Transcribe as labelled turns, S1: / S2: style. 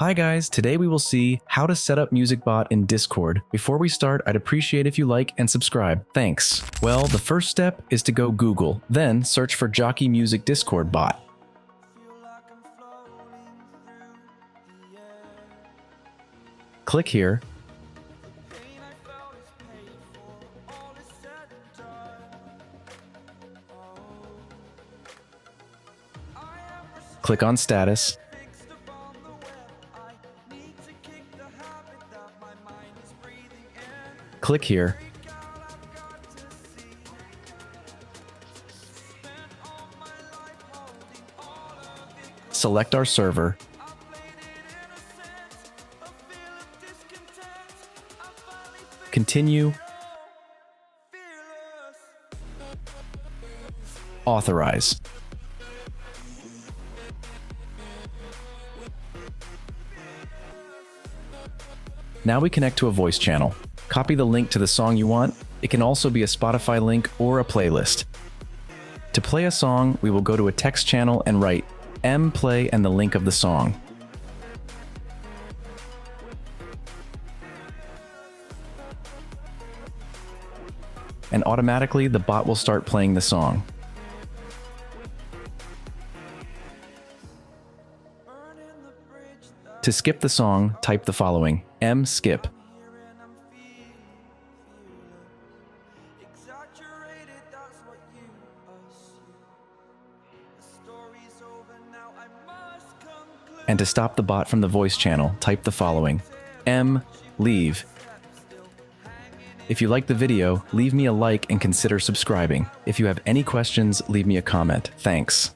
S1: Hi guys, today we will see how to set up MusicBot in Discord. Before we start, I'd appreciate if you like and subscribe. Thanks. Well, the first step is to go Google, then search for Jockey Music Discord bot. Click here. Click on Status. Click here. Select our server. Continue. Authorize. Now we connect to a voice channel. Copy the link to the song you want. It can also be a Spotify link or a playlist. To play a song, we will go to a text channel and write mplay and the link of the song. And automatically the bot will start playing the song. To skip the song, type the following: skip. And to stop the bot from the voice channel, type the following: leave. If you like the video, leave me a like and consider subscribing. If you have any questions, leave me a comment. Thanks.